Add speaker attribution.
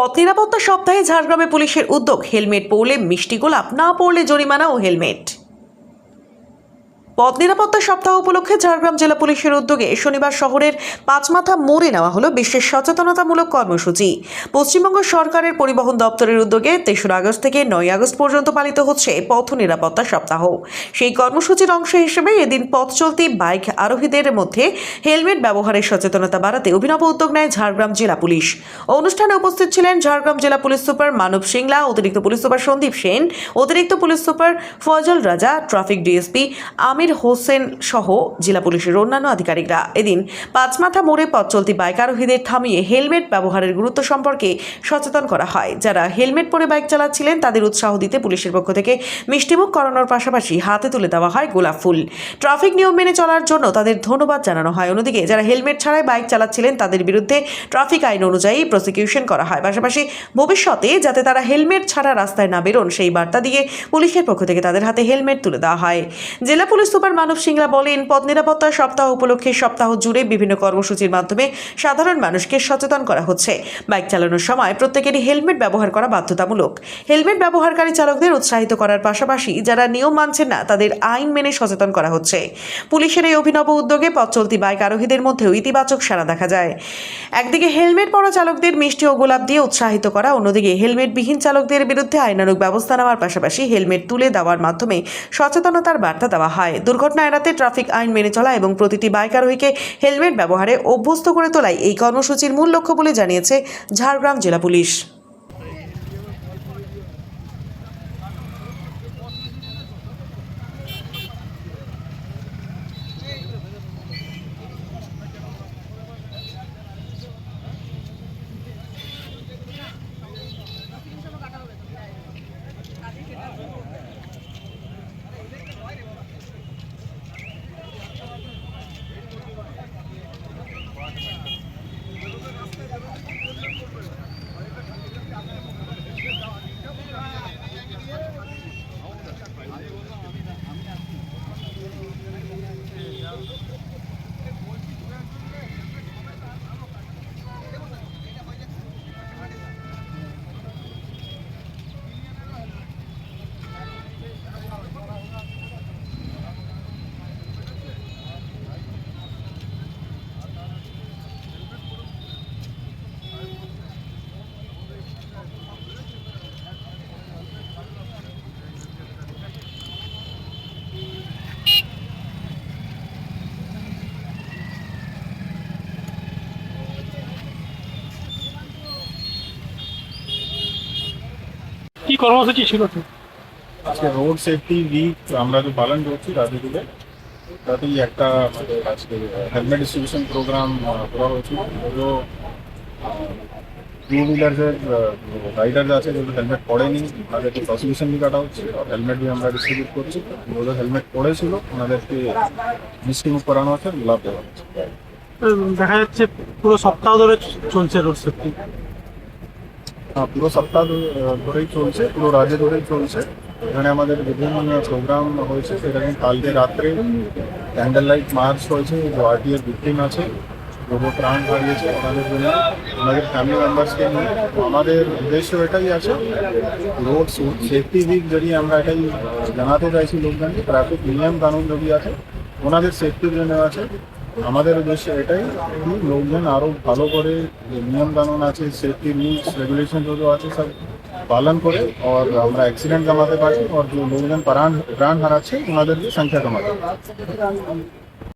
Speaker 1: পথ নিরাপত্তা সপ্তাহে ঝাড়গ্রামে পুলিশের উদ্যোগ, হেলমেট পরলে মিষ্টি গোলাপ, না পরলে জরিমানা ও হেলমেট। পথ নিরাপত্তা সপ্তাহ উপলক্ষে ঝাড়গ্রাম জেলা পুলিশের উদ্যোগে শনিবার শহরের পাঁচমাথা মোড়ে নেওয়া হলো বিশেষ সচেতনতামূলক কর্মসূচি। পশ্চিমবঙ্গ সরকারের পরিবহন দপ্তরের উদ্যোগে ৩রা আগস্ট থেকে ৯ আগস্ট পর্যন্ত পালিত হচ্ছে পথ নিরাপত্তা সপ্তাহ। সেই কর্মসূচির অংশ হিসেবে এদিন পথ চলতি বাইক আরোহীদের মধ্যে হেলমেট ব্যবহারের সচেতনতা বাড়াতে অভিনব উদ্যোগ নেয় ঝাড়গ্রাম জেলা পুলিশ। অনুষ্ঠানে উপস্থিত ছিলেন ঝাড়গ্রাম জেলা পুলিশ সুপার মানব সিংলা, অতিরিক্ত পুলিশ সুপার সন্দীপ সেন, অতিরিক্ত পুলিশ সুপার ফজল রাজা, ট্রাফিক ডিএসপি আমির হোসেন সহ জেলা পুলিশের অন্যান্য আধিকারিকরা। এদিন পাঁচমাথা মোড়ে পথ চলতি বাইক আরোহীদের থামিয়ে হেলমেট ব্যবহারের গুরুত্ব সম্পর্কে সচেতন করা হয়। যারা হেলমেট পরে বাইক চালাচ্ছিলেন তাদের উৎসাহ দিতে পুলিশের পক্ষ থেকে মিষ্টিমুখ করানোর পাশাপাশি হাতে তুলে দেওয়া হয় গোলাপ ফুল। ট্রাফিক নিয়ম মেনে চলার জন্য তাদের ধন্যবাদ জানানো হয়। অন্যদিকে যারা হেলমেট ছাড়াই বাইক চালাচ্ছিলেন তাদের বিরুদ্ধে ট্রাফিক আইন অনুযায়ী প্রসিকিউশন করা হয়। পাশাপাশি ভবিষ্যতে যাতে তারা হেলমেট ছাড়া রাস্তায় না বেরোন সেই বার্তা দিয়ে পুলিশের পক্ষ থেকে তাদের হাতে হেলমেট তুলে দেওয়া হয়। জেলা পুলিশ সুপার মানব সিংলা বলেন, পথ নিরাপত্তা সপ্তাহ উপলক্ষে সপ্তাহ জুড়ে বিভিন্ন কর্মসূচির মাধ্যমে সাধারণ মানুষকে সচেতন করা হচ্ছে। বাইক চালানোর সময় প্রত্যেকেরই হেলমেট ব্যবহার করা বাধ্যতামূলক। হেলমেট ব্যবহারকারী চালকদের উৎসাহিত করার পাশাপাশি যারা নিয়ম মানছেন না তাদের আইন মেনে সচেতন করা হচ্ছে। পুলিশের এই অভিনব উদ্যোগে পথ চলতি বাইক আরোহীদের মধ্যেও ইতিবাচক সাড়া দেখা যায়। একদিকে হেলমেট পরা চালকদের মিষ্টি ও গোলাপ দিয়ে উৎসাহিত করা, অন্যদিকে হেলমেটবিহীন চালকদের বিরুদ্ধে আইনানুগ ব্যবস্থা নেওয়ার পাশাপাশি হেলমেট তুলে দেওয়ার মাধ্যমে সচেতনতার বার্তা দেওয়া হয়। দুর্ঘটনা এড়াতে ট্রাফিক আইন মেনে চলা এবং প্রতিটি বাইক আরোহীকে হেলমেট ব্যবহারে অভ্যস্ত করে তোলাই এই কর্মসূচির মূল লক্ষ্য বলে জানিয়েছে ঝাড়গ্রাম জেলা পুলিশ।
Speaker 2: কি কর্মসূচি ছিল?
Speaker 3: আজকে রোড সেফটি উইক আমরা যে পালন করছি রাজুগুলো, তাতেই একটা আজকে হেলমেট ডিস্ট্রিবিউশন প্রোগ্রাম করা হয়েছিল। जो टू व्हीलर রাইডার আছে যেগুলো হেলমেট পরেনি ওনাদেরকে প্রসিকিউশন भी কাটা হচ্ছে, আর হেলমেট भी আমরা ডিস্ট্রিবিউট করছি। যারা হেলমেট পরেছিল ওনাদেরকে মিষ্টিমুখ করানো হচ্ছে, গোলাপ দেওয়া হচ্ছে।
Speaker 2: দেখা যাচ্ছে পুরো সপ্তাহ ধরে চলছে রোড সেফটি।
Speaker 3: পুরো সপ্তাহ ধরেই চলছে, পুরো রাজ্য ধরেই চলছে। এখানে আমাদের বিভিন্ন প্রোগ্রাম হয়েছে। সেখানে কালকে রাত্রে ক্যান্ডেল লাইট মার্চ হয়েছে। যে আরটিএর ভিকটিম আছে, যুব প্রাণ হারিয়েছে, ওনাদের জন্য, ওনাদের ফ্যামিলি মেম্বার্সকে নিয়ে আমাদের উদ্দেশ্য এটাই আছে, রোড সেফটি উইক জড়িয়ে আমরা এটাই জানাতে চাইছি লোকজনকে। ট্রাফিক নিয়ম কানুন যদি আছে ওনাদের সেফটির জন্য আছে। আমাদের উদ্দেশ্য এটাই কি লোকজন আরও ভালো করে যে নিয়ম কানুন আছে, সেফটি রুলস রেগুলেশন जो আছে সব পালন করে और আমরা অ্যাক্সিডেন্ট কমাতে পারি और जो লোকজন প্রাণ হারাচ্ছে ওনাদের সংখ্যা কমাতে পারি।